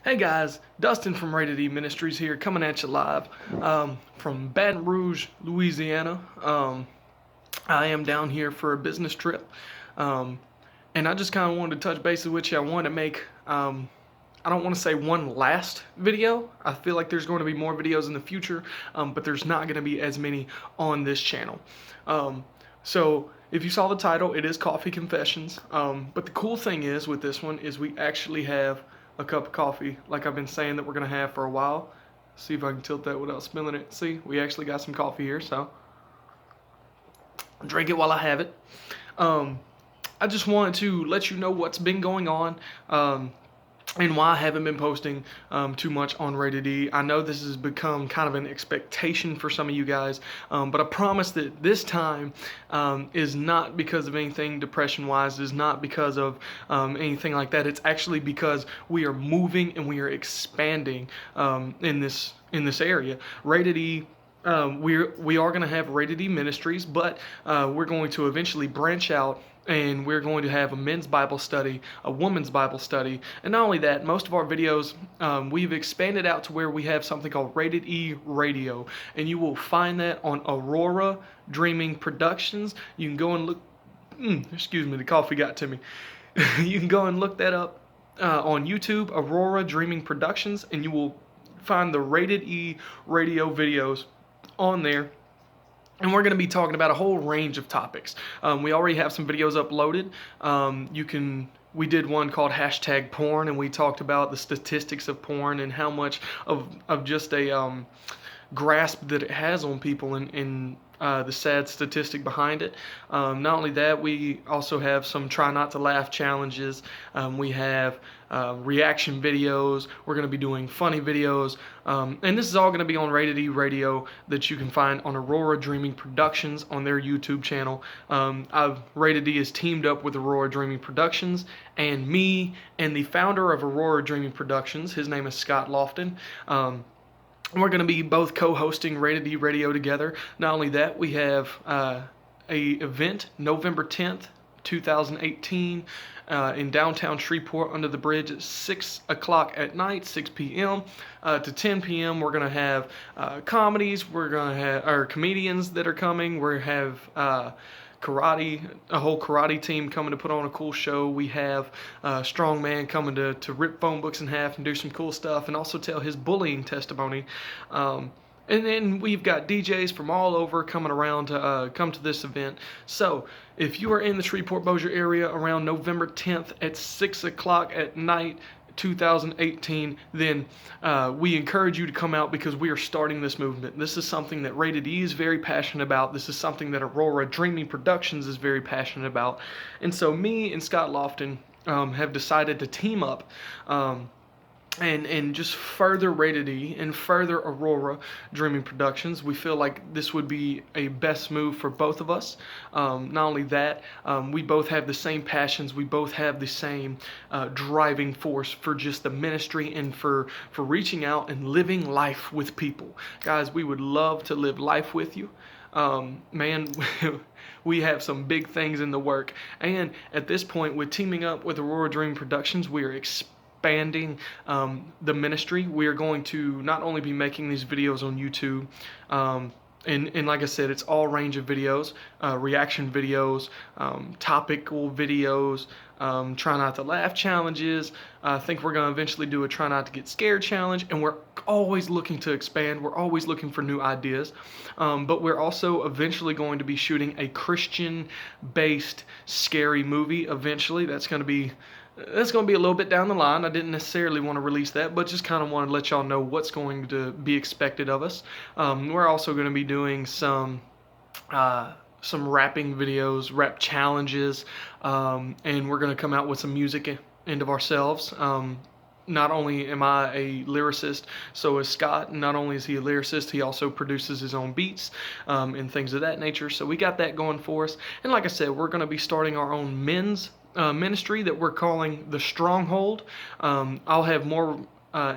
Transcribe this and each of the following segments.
Hey guys, Dustin from Rated E Ministries here, coming at you live from Baton Rouge, Louisiana. I am down here for a business trip, um, and I just kind of wanted to touch base with you. I wanted to make, I don't want to say one last video. I feel like there's going to be more videos in the future, but there's not going to be as many on this channel. So if you saw the title, it is Coffee Confessions. But the cool thing is with this one is we actually have a cup of coffee, like I've been saying that we're gonna have for a while. See if I can tilt that without spilling it. See, we actually got some coffee here, so drink it while I have it. I just wanted to let you know what's been going on. And why I haven't been posting too much on Rated E. I know this has become kind of an expectation for some of you guys, but I promise that this time is not because of anything depression-wise, is not because of anything like that. It's actually because we are moving and we are expanding in this area. Rated E. We are going to have Rated E Ministries, but we're going to eventually branch out and we're going to have a men's Bible study, a women's Bible study, and not only that, most of our videos, we've expanded out to where we have something called Rated E Radio, and you will find that on Aurora Dreaming Productions. You can go and look, excuse me, the coffee got to me. You can go and look that up on YouTube, Aurora Dreaming Productions, and you will find the Rated E Radio videos on there. And we're going to be talking about a whole range of topics. We already have some videos uploaded. We did one called Hashtag Porn, and we talked about the statistics of porn and how much of just a grasp that it has on people and the sad statistic behind it. Not only that, we also have some try not to laugh challenges. We have reaction videos. We're going to be doing funny videos. And this is all going to be on Rated E Radio that you can find on Aurora Dreaming Productions on their YouTube channel. Rated E is teamed up with Aurora Dreaming Productions and me and the founder of Aurora Dreaming Productions. His name is Scott Lofton. We're going to be both co-hosting Rated E Radio together. Not only that, we have a event November 10th, 2018 in downtown Shreveport under the bridge at 6 o'clock at night, 6 p.m. To 10 p.m. We're going to have comedies. We're going to have our comedians that are coming. We have karate, a whole karate team coming to put on a cool show. We have Strongman coming to rip phone books in half and do some cool stuff and also tell his bullying testimony. And then we've got DJs from all over coming around to come to this event. So if you are in the Shreveport-Bossier area around November 10th at 6 o'clock at night, 2018, then we encourage you to come out because we are starting this movement. This is something that Rated E is very passionate about. This is something that Aurora Dreaming Productions is very passionate about. And so me and Scott Lofton have decided to team up and just further Rated E and further Aurora Dreaming Productions. We feel like this would be a best move for both of us. Not only that, we both have the same passions. We both have the same driving force for just the ministry and for reaching out and living life with people. Guys, we would love to live life with you. Man, we have some big things in the work. And at this point, with teaming up with Aurora Dream Productions, we are expanding the ministry. We are going to not only be making these videos on YouTube, and like I said, it's all range of videos, reaction videos, topical videos, try not to laugh challenges. I think we're going to eventually do a try not to get scared challenge, and we're always looking to expand. We're always looking for new ideas, but we're also eventually going to be shooting a Christian-based scary movie eventually. That's going to be a little bit down the line. I didn't necessarily want to release that, but just kind of wanted to let y'all know what's going to be expected of us. We're also going to be doing some rapping videos, rap challenges, and we're going to come out with some music of ourselves. Not only am I a lyricist, so is Scott. Not only is he a lyricist, he also produces his own beats and things of that nature. So we got that going for us. And like I said, we're going to be starting our own men's ministry that we're calling The Stronghold. I'll have more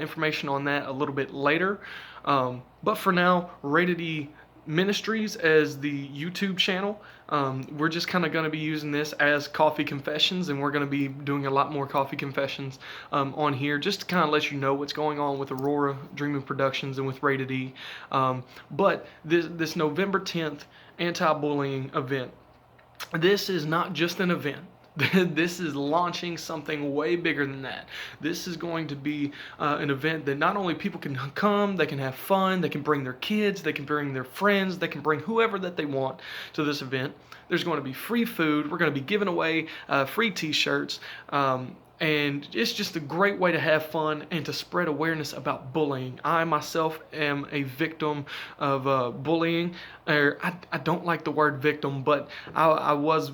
information on that a little bit later. But for now, Rated E Ministries as the YouTube channel. We're just kind of going to be using this as Coffee Confessions, and we're going to be doing a lot more Coffee Confessions on here, just to kind of let you know what's going on with Aurora Dreaming Productions and with Rated E. But this November 10th anti-bullying event, this is not just an event. This is launching something way bigger than that. This is going to be an event that not only people can come, they can have fun, they can bring their kids, they can bring their friends, they can bring whoever that they want to this event. There's going to be free food. We're going to be giving away free t-shirts. And it's just a great way to have fun and to spread awareness about bullying. I myself am a victim of bullying. I don't like the word victim, but I was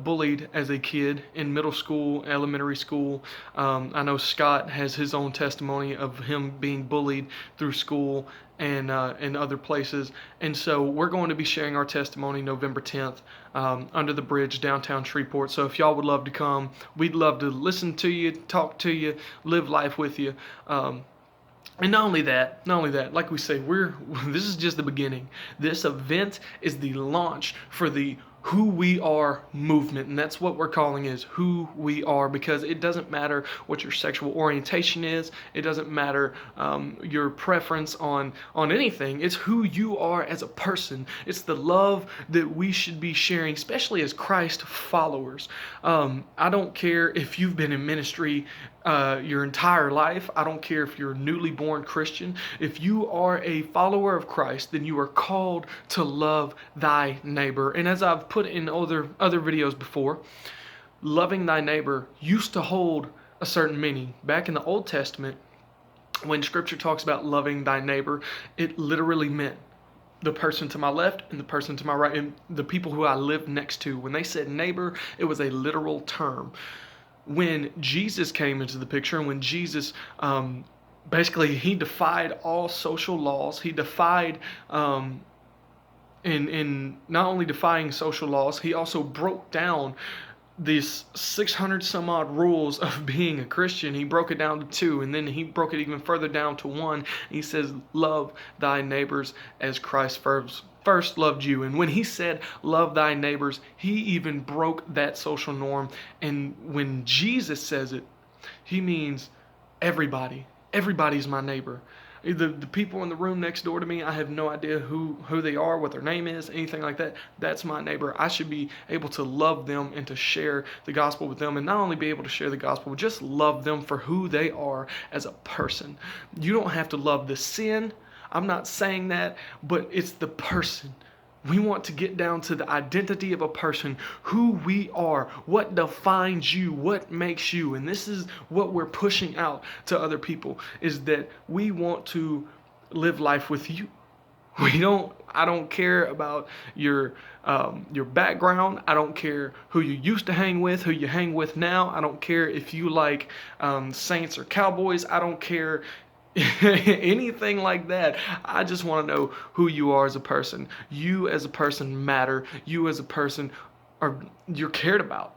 bullied as a kid in middle school, elementary school. I know Scott has his own testimony of him being bullied through school and in other places. And so we're going to be sharing our testimony November 10th under the bridge downtown Shreveport. So if y'all would love to come, we'd love to listen to you, talk to you, live life with you. And not only that, like we say, this is just the beginning. This event is the launch for the Who We Are movement, and that's what we're calling is Who We Are, because it doesn't matter what your sexual orientation is. It doesn't matter your preference on anything. It's who you are as a person. It's the love that we should be sharing, especially as Christ followers. I don't care if you've been in ministry your entire life. I don't care if you're a newly born Christian. If you are a follower of Christ, then you are called to love thy neighbor. And as I've put in other videos before, loving thy neighbor used to hold a certain meaning. Back in the Old Testament, when Scripture talks about loving thy neighbor, it literally meant the person to my left and the person to my right, and the people who I lived next to. When they said neighbor, it was a literal term. When Jesus came into the picture, and when Jesus basically he defied all social laws, he defied in not only defying social laws, he also broke down these 600 some odd rules of being a Christian. He broke it down to 2, and then he broke it even further down to 1. He says, love thy neighbors as Christ first loved you. And when he said love thy neighbors, he even broke that social norm. And when Jesus says it, he means everybody. Everybody's my neighbor. The people in the room next door to me, I have no idea who they are, what their name is, anything like that. That's my neighbor. I should be able to love them and to share the gospel with them, and not only be able to share the gospel, but just love them for who they are as a person. You don't have to love the sin. I'm not saying that, but it's the person. We want to get down to the identity of a person, who we are, what defines you, what makes you. And this is what we're pushing out to other people, is that we want to live life with you. I don't care about your background. I don't care who you used to hang with, who you hang with now. I don't care if you like Saints or Cowboys. I don't care anything like that. I just want to know who you are as a person. You as a person matter. You as a person you're cared about.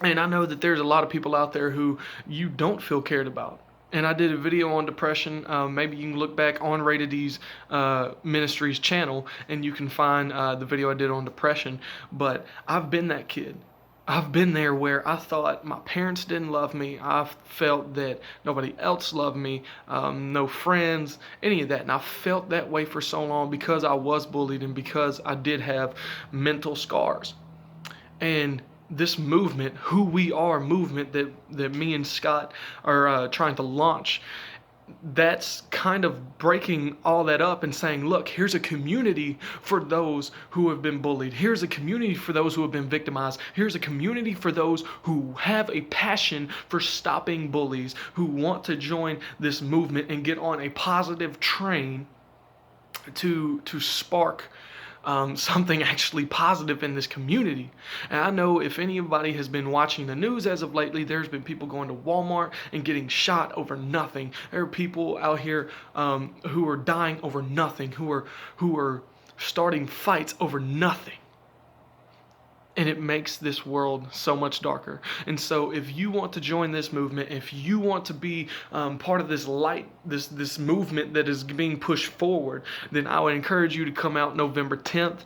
And I know that there's a lot of people out there who you don't feel cared about. And I did a video on depression. Maybe you can look back on Rated E's Ministries channel and you can find the video I did on depression. But I've been that kid. I've been there where I thought my parents didn't love me. I felt that nobody else loved me, no friends, any of that. And I felt that way for so long because I was bullied and because I did have mental scars. And this movement, Who We Are movement that me and Scott are trying to launch, that's kind of breaking all that up and saying, look, here's a community for those who have been bullied. Here's a community for those who have been victimized. Here's a community for those who have a passion for stopping bullies, who want to join this movement and get on a positive train to spark something actually positive in this community. And I know if anybody has been watching the news as of lately, there's been people going to Walmart and getting shot over nothing. There are people out here who are dying over nothing, who are starting fights over nothing. and it makes this world so much darker. And so if you want to join this movement, if you want to be part of this light, this movement that is being pushed forward, then I would encourage you to come out November 10th.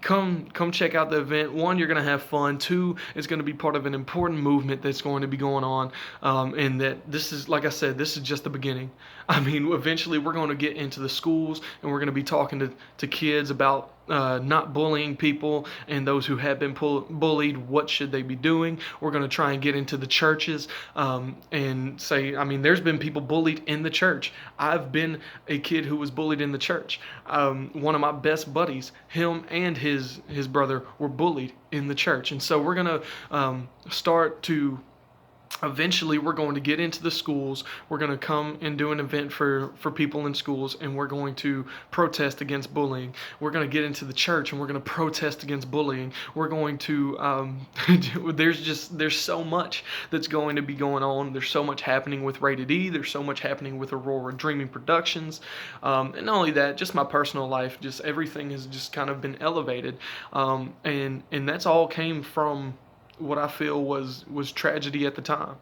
Come check out the event. One, you're going to have fun. Two, it's going to be part of an important movement that's going to be going on, and that this is, like I said, this is just the beginning. I mean, eventually we're going to get into the schools, and we're going to be talking to kids about not bullying people, and those who have been bullied, what should they be doing. We're going to try and get into the churches, and say, I mean, there's been people bullied in the church. I've been a kid who was bullied in the church. One of my best buddies, him and his brother were bullied in the church. And so we're going to start to eventually, we're going to get into the schools. We're going to come and do an event for people in schools, and we're going to protest against bullying. We're going to get into the church, and we're going to protest against bullying. We're going to there's so much that's going to be going on. There's so much happening with Rated E. There's so much happening with Aurora Dreaming Productions, and not only that, just my personal life. Just everything has just kind of been elevated, and that's all came from what I feel was tragedy at the time.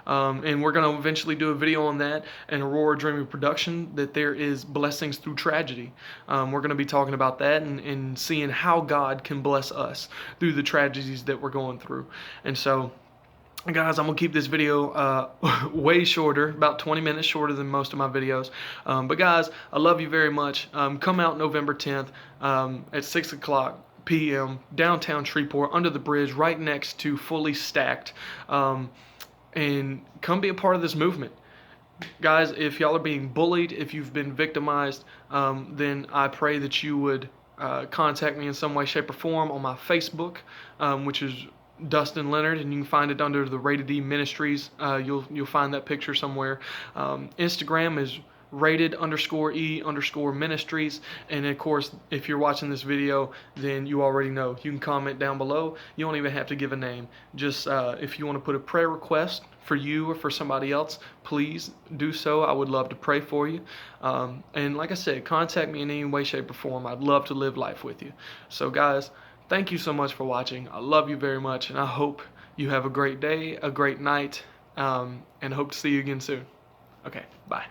And we're going to eventually do a video on that and Aurora Dreaming Production, that there is blessings through tragedy. We're going to be talking about that and seeing how God can bless us through the tragedies that we're going through. And so, guys, I'm going to keep this video way shorter, about 20 minutes shorter than most of my videos. But guys, I love you very much. Come out November 10th at 6 o'clock p.m. downtown Shreveport, under the bridge, right next to Fully Stacked, and come be a part of this movement. Guys, if y'all are being bullied, if you've been victimized, then I pray that you would contact me in some way, shape, or form on my Facebook, which is Dustin Leonard, and you can find it under the Rated E Ministries. You'll find that picture somewhere. Instagram is rated_E_ministries, and of course, if you're watching this video, then you already know. You can comment down below. You don't even have to give a name. Just if you want to put a prayer request for you or for somebody else, please do so. I would love to pray for you. And like I said, contact me in any way, shape, or form. I'd love to live life with you. So guys, thank you so much for watching. I love you very much, and I hope you have a great day, a great night, and hope to see you again soon. Okay, bye.